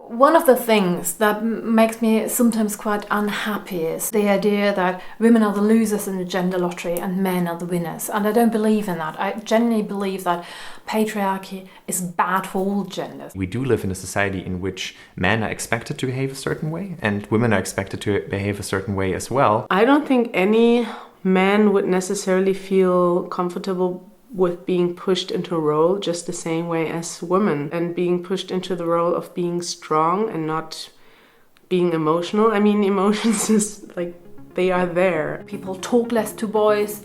One of the things that makes me sometimes quite unhappy is the idea that women are the losers in the gender lottery and men are the winners. And I don't believe in that. I genuinely believe that patriarchy is bad for all genders. We do live in a society in which men are expected to behave a certain way and women are expected to behave a certain way as well. I don't think any man would necessarily feel comfortable with being pushed into a role just the same way as women, and being pushed into the role of being strong and not being emotional. I mean, emotions is like, they are there. People talk less to boys,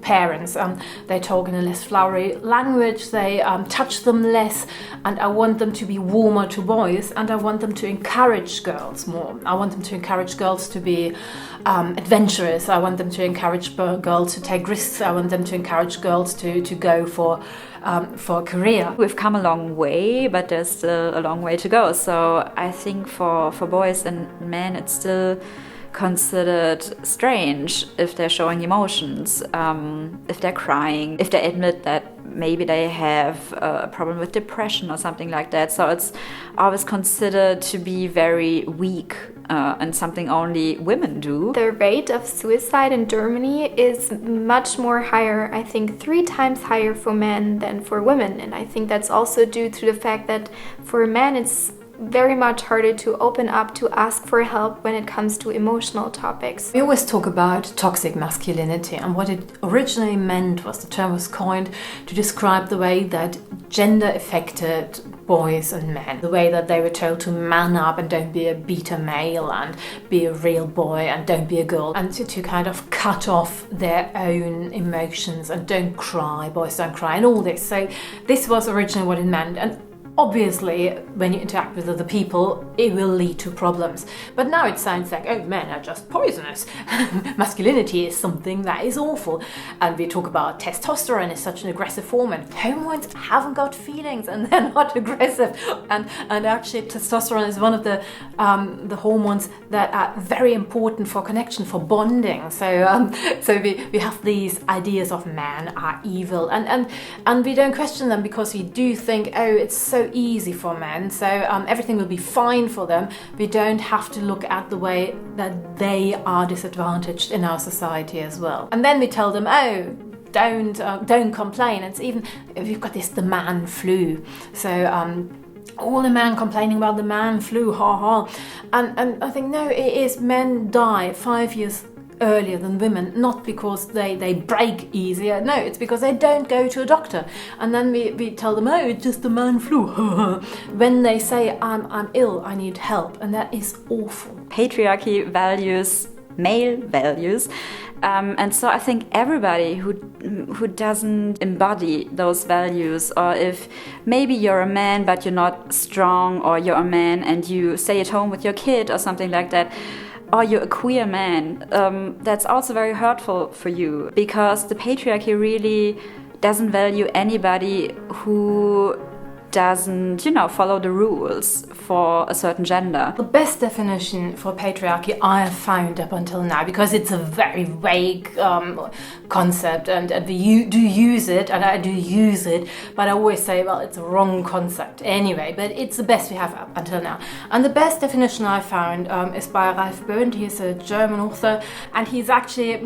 parents talk in a less flowery language, they touch them less, and I want them to be warmer to boys, and I want them to encourage girls more. I want them to encourage girls to be adventurous, I want them to encourage girls to take risks, I want them to encourage girls to go for a career. We've come a long way, but there's still a long way to go. So I think for boys and men it's still considered strange if they're showing emotions, if they're crying, if they admit that maybe they have a problem with depression or something like that. So it's always considered to be very weak and something only women do. The rate of suicide in Germany is much more higher, I think 3 times higher for men than for women. And I think that's also due to the fact that for men it's very much harder to open up, to ask for help when it comes to emotional topics. We always talk about toxic masculinity, and what it originally meant was the term was coined to describe the way that gender affected boys and men, the way that they were told to man up and don't be a beta male and be a real boy and don't be a girl, and to kind of cut off their own emotions and don't cry, boys don't cry, and all this. So this was originally what it meant, and obviously, when you interact with other people, it will lead to problems. But now it sounds like, oh, men are just poisonous. Masculinity is something that is awful. And we talk about testosterone is such an aggressive form, and hormones haven't got feelings and they're not aggressive. And actually, testosterone is one of the hormones that are very important for connection, for bonding. So we have these ideas of men are evil, and we don't question them because we do think, oh, it's so easy for men, so everything will be fine for them. We don't have to look at the way that they are disadvantaged in our society as well. And then we tell them, oh, don't complain. It's even, we've got the man flu. So all the men complaining about the man flu, ha ha. And I think, no, it is, men die 5 years earlier than women, not because they break easier. No, it's because they don't go to a doctor. And then we tell them, oh, it's just the man flu. When they say, I'm ill, I need help. And that is awful. Patriarchy values male values. And so I think everybody who doesn't embody those values, or if maybe you're a man but you're not strong, or you're a man and you stay at home with your kid or something like that, or you're a queer man, that's also very hurtful for you, because the patriarchy really doesn't value anybody who doesn't, follow the rules for a certain gender. The best definition for patriarchy I have found up until now, because it's a very vague concept, and we do use it, and I do use it, but I always say, well, it's a wrong concept anyway, but it's the best we have up until now. And the best definition I found is by Ralph Böhnd. He's a German author, and he's actually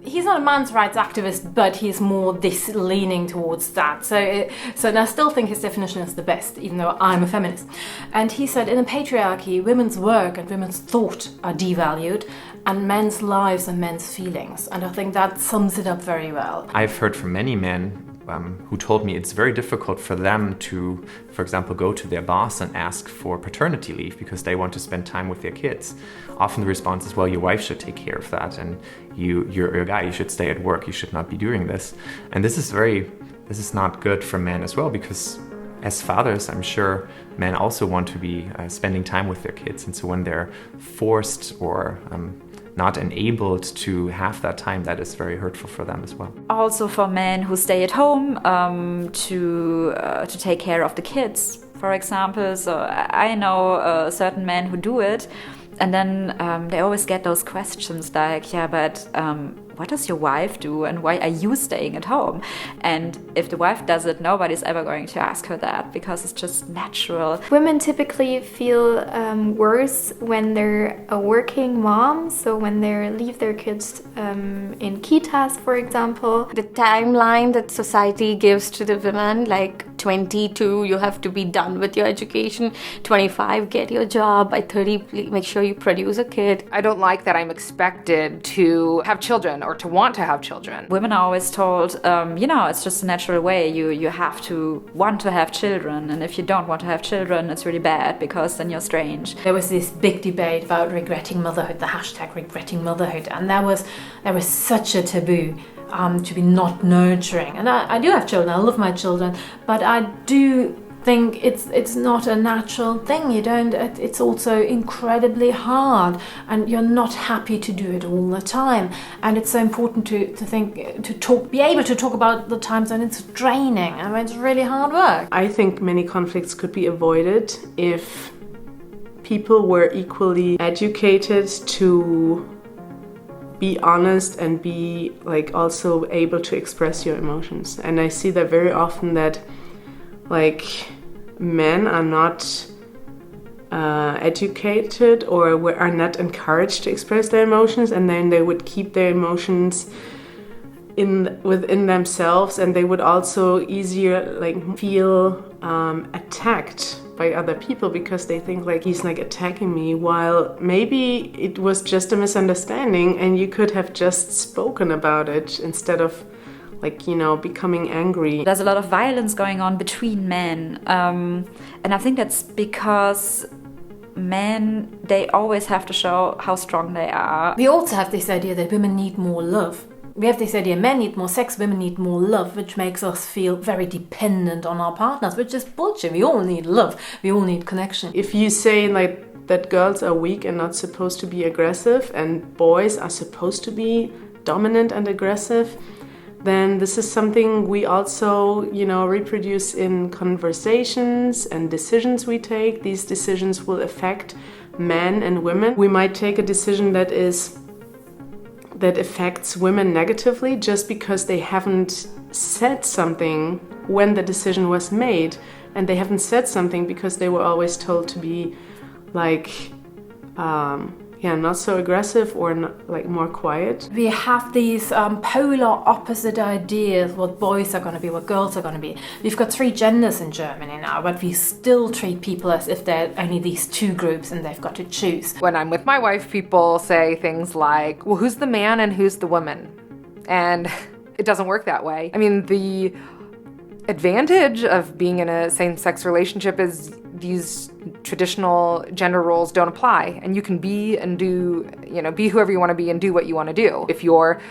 he's not a man's rights activist, but he's more leaning towards that. So I still think his definition is the best, even though I'm a feminist. And he said, in a patriarchy, women's work and women's thought are devalued, and men's lives and men's feelings. And I think that sums it up very well. I've heard from many men who told me it's very difficult for them to, for example, go to their boss and ask for paternity leave because they want to spend time with their kids. Often the response is, well, your wife should take care of that, and you're a guy, you should stay at work, you should not be doing this. And this is not good for men as well, because as fathers, I'm sure men also want to be spending time with their kids. And so when they're forced or not enabled to have that time, that is very hurtful for them as well. Also for men who stay at home to take care of the kids, for example. So I know certain men who do it, And then they always get those questions like, yeah, but what does your wife do and why are you staying at home? And if the wife does it, nobody's ever going to ask her that because it's just natural. Women typically feel worse when they're a working mom, so when they leave their kids in kitas, for example. The timeline that society gives to the women, like 22, you have to be done with your education, 25, get your job, by 30, make sure you produce a kid. I don't like that I'm expected to have children or to want to have children. Women are always told, it's just a natural way. You have to want to have children, and if you don't want to have children, it's really bad because then you're strange. There was this big debate about regretting motherhood, the hashtag regretting motherhood, and there was such a taboo to be not nurturing. And I do have children, I love my children, but I do think it's not a natural thing. It's also incredibly hard, and you're not happy to do it all the time. And it's so important to be able to talk about the times when it's draining and when it's really hard work. I think many conflicts could be avoided if people were equally educated to be honest and be also able to express your emotions. And I see that very often that men are not educated or are not encouraged to express their emotions, and then they would keep their emotions within themselves, and they would also easier feel attacked by other people because they think he's attacking me, while maybe it was just a misunderstanding and you could have just spoken about it instead of becoming angry. There's a lot of violence going on between men, and I think that's because men, they always have to show how strong they are. We also have this idea that women need more love. We have this idea men need more sex, women need more love, which makes us feel very dependent on our partners, which is bullshit. We all need love, we all need connection. If you say that girls are weak and not supposed to be aggressive and boys are supposed to be dominant and aggressive, then this is something we also, reproduce in conversations and decisions we take. These decisions will affect men and women. We might take a decision that affects women negatively just because they haven't said something when the decision was made, and they haven't said something because they were always told to be not so aggressive or more quiet. We have these polar opposite ideas what boys are going to be, what girls are going to be. We've got 3 genders in Germany now, but we still treat people as if they're only these 2 groups and they've got to choose. When I'm with my wife, people say things like, well, who's the man and who's the woman? And it doesn't work that way. I mean, the advantage of being in a same-sex relationship is these traditional gender roles don't apply, and you can be and do, be whoever you want to be and do what you want to do. If you're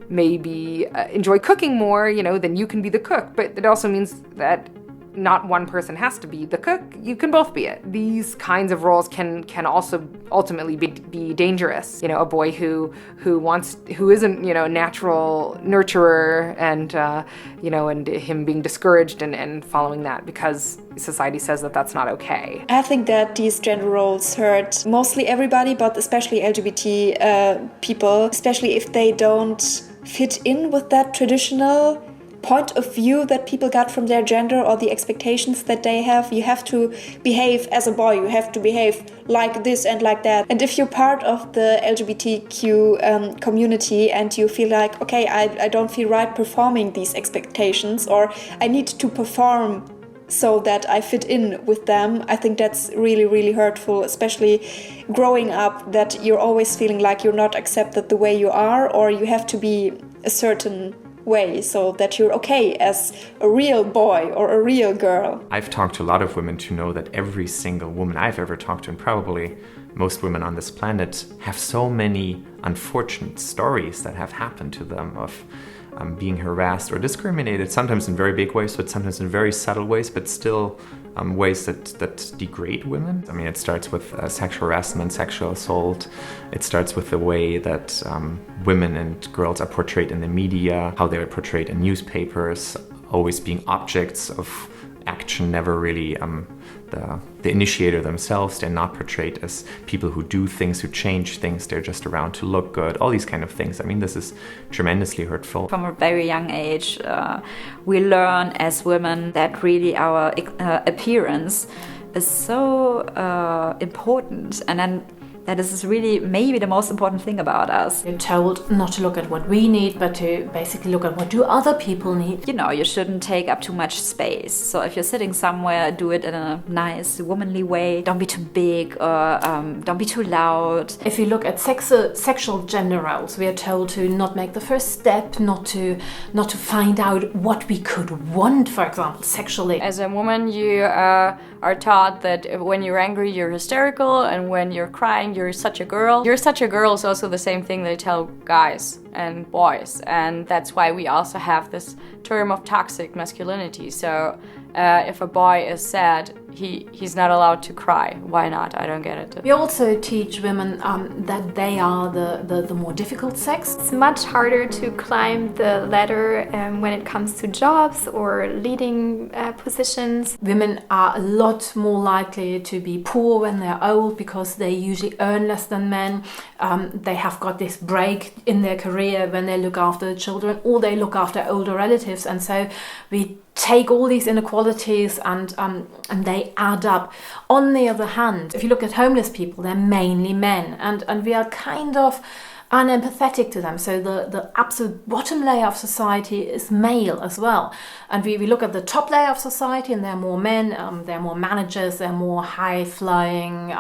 maybe enjoy cooking more, then you can be the cook, but it also means that not one person has to be the cook. You can both be it. These kinds of roles can also ultimately be dangerous. A boy who isn't a natural nurturer and and him being discouraged and following that because society says that that's not okay. I think that these gender roles hurt mostly everybody, but especially LGBT people, especially if they don't fit in with that traditional point of view that people got from their gender or the expectations that they have. You have to behave as a boy, you have to behave like this and like that. And if you're part of the LGBTQ community and you feel like, okay, I don't feel right performing these expectations, or I need to perform so that I fit in with them, I think that's really, really hurtful, especially growing up, that you're always feeling like you're not accepted the way you are, or you have to be a certain way so that you're okay as a real boy or a real girl. I've talked to a lot of women to know that every single woman I've ever talked to, and probably most women on this planet, have so many unfortunate stories that have happened to them of being harassed or discriminated, sometimes in very big ways, but sometimes in very subtle ways, but still ways that degrade women. I mean, it starts with sexual harassment, sexual assault. It starts with the way that women and girls are portrayed in the media, how they are portrayed in newspapers, always being objects of action, never really the initiator themselves. They're not portrayed as people who do things, who change things. They're just around to look good, all these kind of things. I mean, this is tremendously hurtful. From a very young age, we learn as women that really our appearance is so important, and then that is really maybe the most important thing about us. You're told not to look at what we need, but to basically look at what do other people need. You know, you shouldn't take up too much space. So if you're sitting somewhere, do it in a nice, womanly way. Don't be too big or don't be too loud. If you look at sexual gender roles, we are told to not make the first step, not to find out what we could want, for example, sexually. As a woman, you are taught that when you're angry, you're hysterical, and when you're crying, you're such a girl. You're such a girl is also the same thing they tell guys and boys, and that's why we also have this term of toxic masculinity. So if a boy is sad, he's not allowed to cry. Why not? I don't get it. We also teach women that they are the more difficult sex. It's much harder to climb the ladder when it comes to jobs or leading positions. Women are a lot more likely to be poor when they're old because they usually earn less than men. They have got this break in their career when they look after the children or they look after older relatives, and so we take all these inequalities and they add up. On the other hand, if you look at homeless people, they're mainly men, and we are kind of unempathetic to them. So the absolute bottom layer of society is male as well. And we look at the top layer of society, and there are more men, there are more managers, there are more high-flying,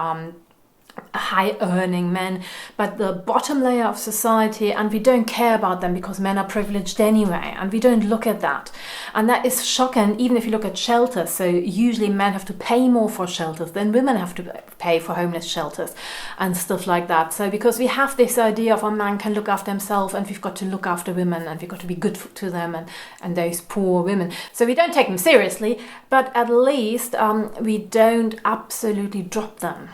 high-earning men, but the bottom layer of society, and we don't care about them because men are privileged anyway, and we don't look at that. And that is shocking, even if you look at shelters. So usually men have to pay more for shelters than women have to pay for homeless shelters and stuff like that. So because we have this idea of a man can look after himself, and we've got to look after women, and we've got to be good to them and those poor women. So we don't take them seriously, but at least we don't absolutely drop them.